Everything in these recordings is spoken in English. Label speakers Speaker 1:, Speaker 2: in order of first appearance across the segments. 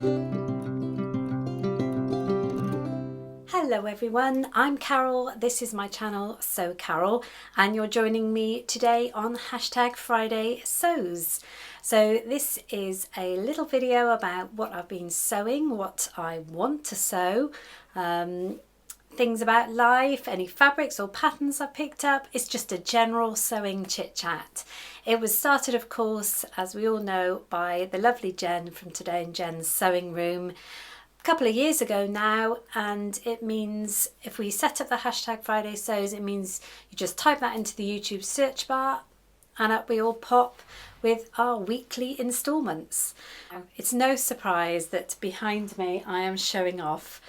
Speaker 1: Hello everyone, I'm Carole, this is my channel So Carole, and you're joining me today on #Friday Sews. So this is a little video about what I've been sewing, what I want to sew, things about life, any fabrics or patterns I've picked up. It's just a general sewing chit chat. It was started, of course, as we all know, by the lovely Jen from Today in Jen's Sewing Room a couple of years ago now, and it means if we set up the #Friday Sews, it means you just type that into the YouTube search bar and up we all pop with our weekly instalments. It's no surprise that behind me I am showing off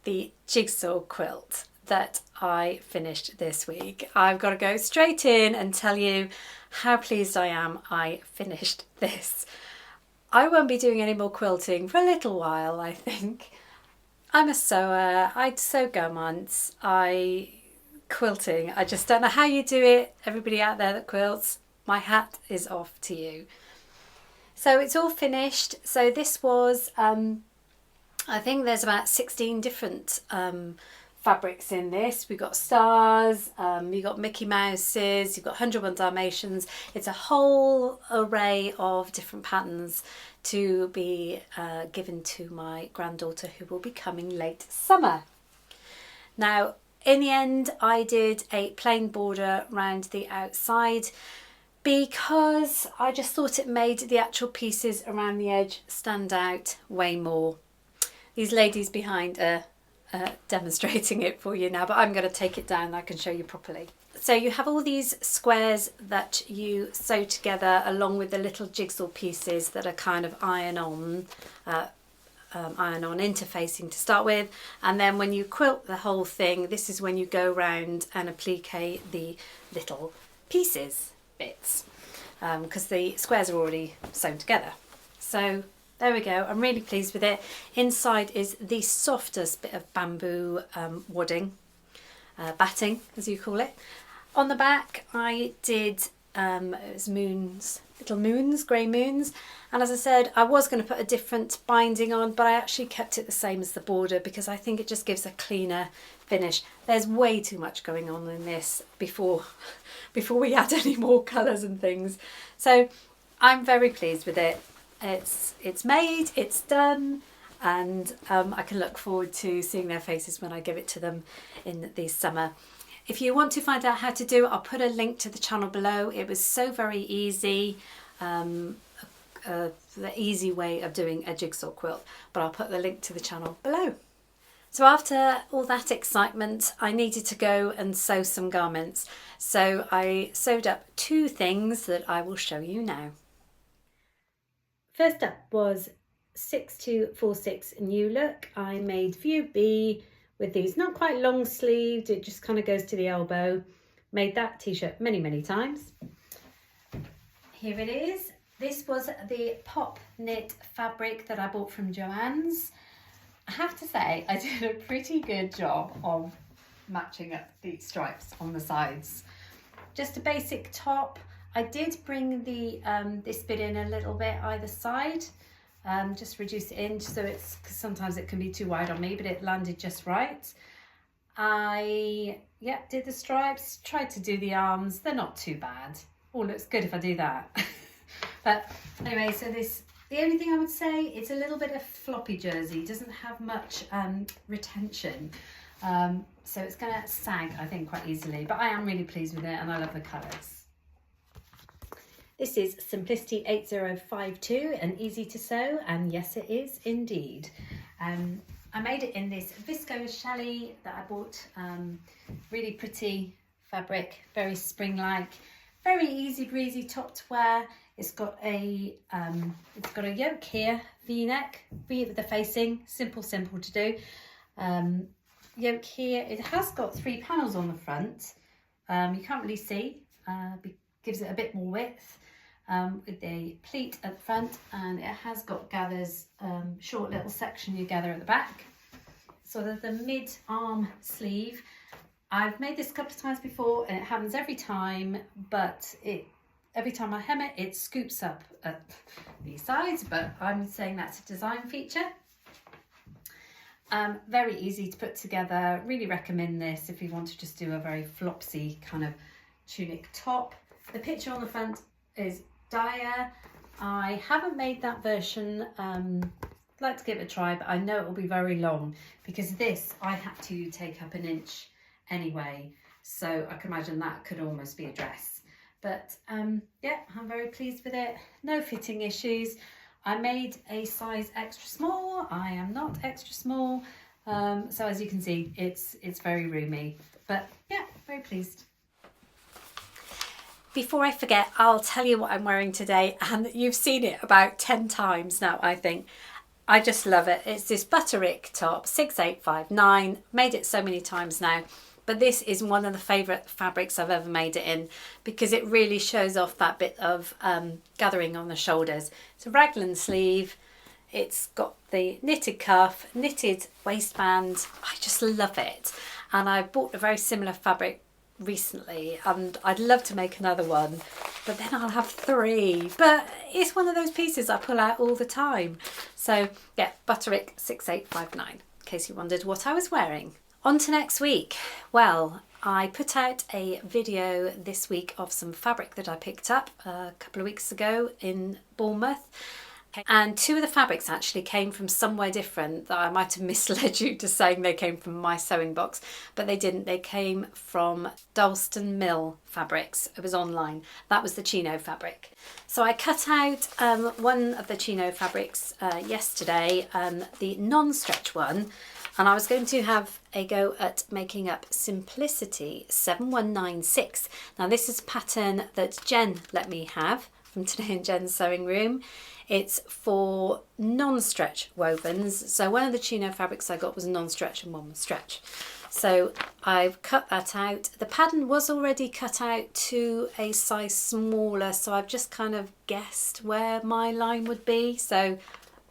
Speaker 1: the jigsaw quilt that I finished this week. I've got to go straight in and tell you how pleased I am I finished this. I won't be doing any more quilting for a little while, I think. I'm a sewer, I sew garments, quilting, I just don't know how you do it. Everybody out there that quilts, my hat is off to you. So it's all finished. So this was, I think there's about 16 different fabrics in this. We've got stars, you've got Mickey Mouses, you've got 101 Dalmatians. It's a whole array of different patterns to be given to my granddaughter who will be coming late summer. Now, in the end, I did a plain border around the outside because I just thought it made the actual pieces around the edge stand out way more. These ladies behind are demonstrating it for you now, but I'm going to take it down and I can show you properly. So you have all these squares that you sew together along with the little jigsaw pieces that are kind of iron-on interfacing to start with, and then when you quilt the whole thing, this is when you go round and applique the little pieces bits, because the squares are already sewn together. So there we go, I'm really pleased with it. Inside is the softest bit of bamboo wadding, batting as you call it. On the back I did, it was moons, little moons, grey moons, and as I said I was going to put a different binding on, but I actually kept it the same as the border because I think it just gives a cleaner finish. There's way too much going on in this before we add any more colours and things. So I'm very pleased with it. It's made, it's done, and I can look forward to seeing their faces when I give it to them in the summer. If you want to find out how to do it, I'll put a link to the channel below. It was so very easy, the easy way of doing a jigsaw quilt, but I'll put the link to the channel below. So after all that excitement, I needed to go and sew some garments. So I sewed up two things that I will show you now. First up was 6246 New Look. I made View B with these not quite long sleeved, it just kind of goes to the elbow. Made that t-shirt many times. Here it is. This was the pop knit fabric that I bought from Joann's. I have to say I did a pretty good job of matching up the stripes on the sides. Just a basic top. I did bring the this bit in a little bit either side, just reduce it in so it's, because sometimes it can be too wide on me, but it landed just right. I did the stripes, tried to do the arms, they're not too bad. Oh, looks good if I do that. But anyway, so this, the only thing I would say, it's a little bit of floppy jersey, it doesn't have much retention. So it's going to sag, I think, quite easily, but I am really pleased with it and I love the colours. This is Simplicity 8052 and easy to sew, and yes it is indeed. I made it in this viscose chalet that I bought, really pretty fabric, very spring-like, very easy breezy top to wear. It's got a yoke here, V-neck, V with the facing, simple to do. Yoke here, it has got 3 panels on the front. You can't really see, gives it a bit more width. With the pleat at the front, and it has got gathers, short little section you gather at the back. Sort of the mid-arm sleeve. I've made this a couple of times before and it happens every time, but every time I hem it, it scoops up at these sides, but I'm saying that's a design feature. Very easy to put together. Really recommend this if you want to just do a very flopsy kind of tunic top. The picture on the front is dire. I haven't made that version. I'd like to give it a try, but I know it will be very long because this I had to take up 1 inch anyway. So I can imagine that could almost be a dress. But yeah, I'm very pleased with it. No fitting issues. I made a size extra small. I am not extra small. So as you can see, it's very roomy. But yeah, very pleased. Before I forget, I'll tell you what I'm wearing today. And you've seen it about 10 times now, I think. I just love it. It's this Butterick top, 6859. Made it so many times now. But this is one of the favourite fabrics I've ever made it in because it really shows off that bit of gathering on the shoulders. It's a raglan sleeve. It's got the knitted cuff, knitted waistband. I just love it. And I bought a very similar fabric recently and I'd love to make another one, but then I'll have 3. But it's one of those pieces I pull out all the time. So yeah, Butterick 6859, in case you wondered what I was wearing. On to next week. Well, I put out a video this week of some fabric that I picked up a couple of weeks ago in Bournemouth. And 2 of the fabrics actually came from somewhere different. That I might have misled you to saying they came from my sewing box, but they didn't. They came from Dalston Mill Fabrics. It was online. That was the Chino fabric. So I cut out one of the Chino fabrics yesterday, the non-stretch one. And I was going to have a go at making up Simplicity 7196. Now this is a pattern that Jen let me have from Today in Jen's Sewing Room. It's for non-stretch wovens. So one of the Chino fabrics I got was non-stretch and one was stretch. So I've cut that out. The pattern was already cut out to a size smaller, so I've just kind of guessed where my line would be. So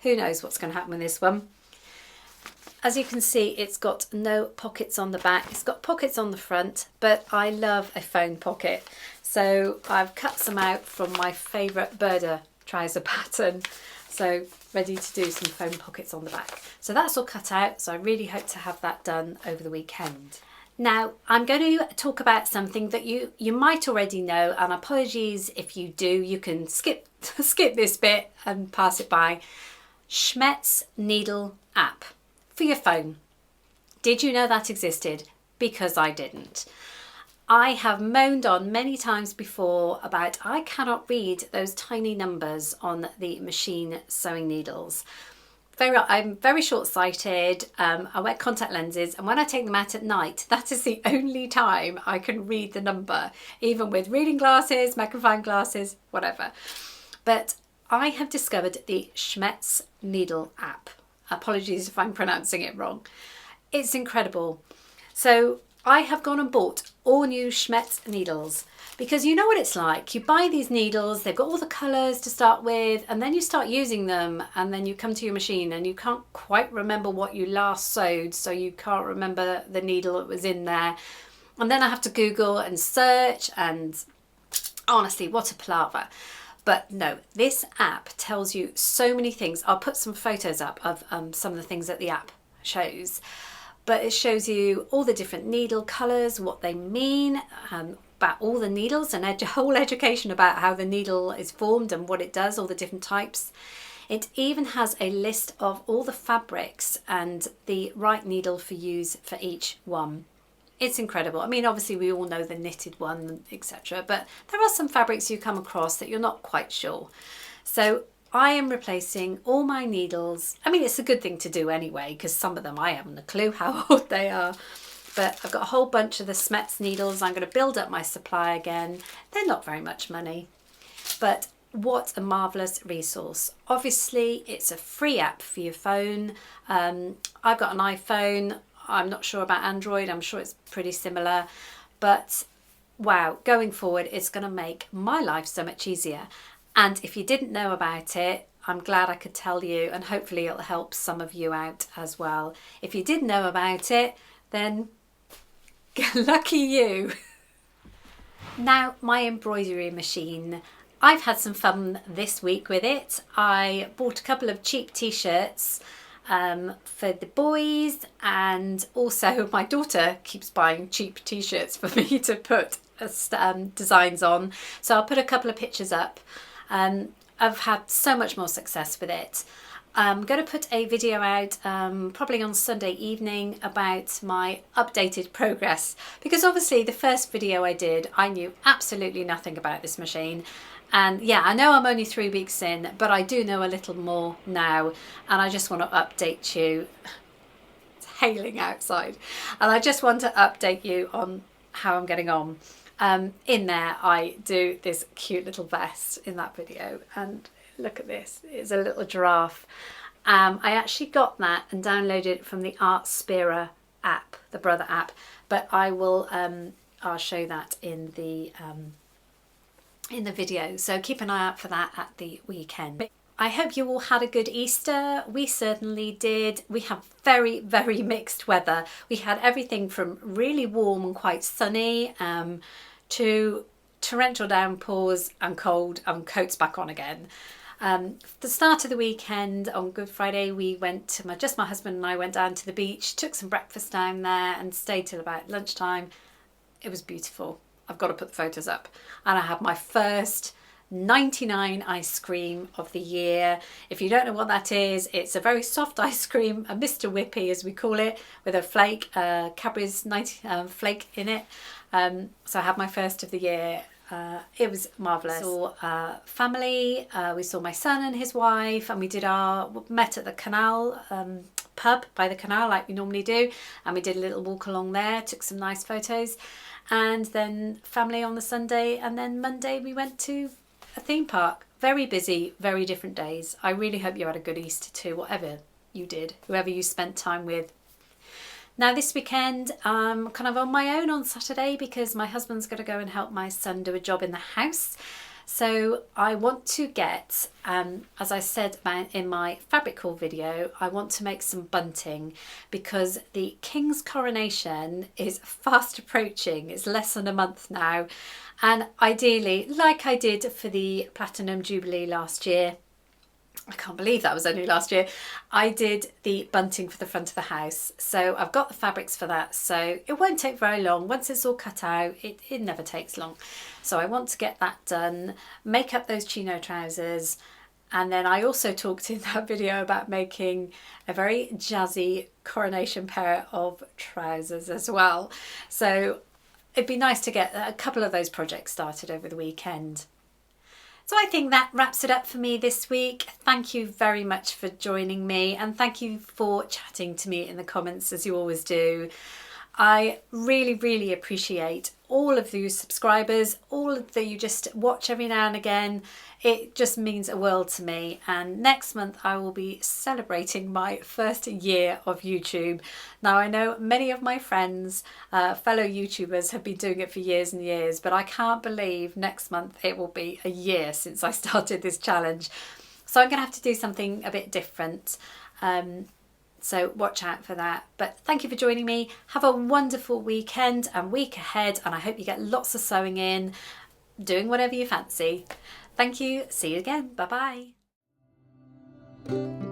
Speaker 1: who knows what's going to happen with this one. As you can see, it's got no pockets on the back. It's got pockets on the front, but I love a phone pocket. So I've cut some out from my favourite Birder trouser pattern. So ready to do some phone pockets on the back. So that's all cut out. So I really hope to have that done over the weekend. Now I'm going to talk about something that you might already know, and apologies if you do. You can skip this bit and pass it by. Schmetz Needle app for your phone. Did you know that existed? Because I didn't. I have moaned on many times before about I cannot read those tiny numbers on the machine sewing needles. I'm very short-sighted. I wear contact lenses, and when I take them out at night, that is the only time I can read the number, even with reading glasses, magnifying glasses, whatever. But I have discovered the Schmetz Needle app. Apologies if I'm pronouncing it wrong. It's incredible. So I have gone and bought all new Schmetz needles because you know what it's like. You buy these needles, they've got all the colours to start with, and then you start using them, and then you come to your machine and you can't quite remember what you last sewed, so you can't remember the needle that was in there. And then I have to Google and search, and honestly, what a palaver. But no, this app tells you so many things. I'll put some photos up of some of the things that the app shows. But it shows you all the different needle colours, what they mean, about all the needles, and a whole education about how the needle is formed and what it does, all the different types. It even has a list of all the fabrics and the right needle for use for each one. It's incredible. I mean, obviously we all know the knitted one, etc. But there are some fabrics you come across that you're not quite sure. So I am replacing all my needles. I mean, it's a good thing to do anyway, because some of them I haven't a clue how old they are. But I've got a whole bunch of the Schmetz needles. I'm going to build up my supply again. They're not very much money, but what a marvellous resource. Obviously, it's a free app for your phone. I've got an iPhone. I'm not sure about Android. I'm sure it's pretty similar. But wow, going forward, it's going to make my life so much easier. And if you didn't know about it, I'm glad I could tell you, and hopefully it'll help some of you out as well. If you did know about it, then lucky you. Now, my embroidery machine. I've had some fun this week with it. I bought a couple of cheap t-shirts for the boys, and also my daughter keeps buying cheap t-shirts for me to put designs on, so I'll put a couple of pictures up. I've had so much more success with it. I'm going to put a video out probably on Sunday evening about my updated progress, because obviously the first video I did, I knew absolutely nothing about this machine. And yeah, I know I'm only 3 weeks in, but I do know a little more now, and I just want to update you. It's hailing outside, and I just want to update you on how I'm getting on. In there I do this cute little vest in that video, and look at this, it's a little giraffe. I actually got that and downloaded it from the Art Spira app, the Brother app, but I will I'll show that in the video, so keep an eye out for that at the weekend. I hope you all had a good Easter. We certainly did. We have very, very mixed weather. We had everything from really warm and quite sunny to torrential downpours and cold and coats back on again. The start of the weekend on Good Friday, we went to just my husband and I went down to the beach, took some breakfast down there and stayed till about lunchtime. It was beautiful. I've got to put the photos up. And I had my first 99 ice cream of the year. If you don't know what that is, it's a very soft ice cream, a Mr. Whippy as we call it, with a flake, Cadbury's 90 flake in it. So I had my first of the year. It was marvellous. We saw family, we saw my son and his wife, and we met at the canal pub by the canal like we normally do, and we did a little walk along there, took some nice photos, and then family on the Sunday, and then Monday we went to a theme park. Very busy, very different days. I really hope you had a good Easter too, whatever you did, whoever you spent time with. Now this weekend I'm kind of on my own on Saturday because my husband's going to go and help my son do a job in the house. So I want to get, as I said in my fabric haul video, I want to make some bunting because the King's coronation is fast approaching. It's less than a month now, and ideally, like I did for the Platinum Jubilee last year, I can't believe that was only last year, I did the bunting for the front of the house. So I've got the fabrics for that, so it won't take very long. Once it's all cut out, it never takes long. So I want to get that done, make up those chino trousers, and then I also talked in that video about making a very jazzy coronation pair of trousers as well. So it'd be nice to get a couple of those projects started over the weekend. So I think that wraps it up for me this week. Thank you very much for joining me, and thank you for chatting to me in the comments as you always do. I really, really appreciate all of you subscribers, all of you just watch every now and again. It just means a world to me. And next month I will be celebrating my first year of YouTube. Now I know many of my friends, fellow YouTubers, have been doing it for years and years, but I can't believe next month it will be a year since I started this challenge. So I'm going to have to do something a bit different. So watch out for that. But thank you for joining me. Have a wonderful weekend and week ahead, and I hope you get lots of sewing in, doing whatever you fancy. Thank you. See you again. Bye bye.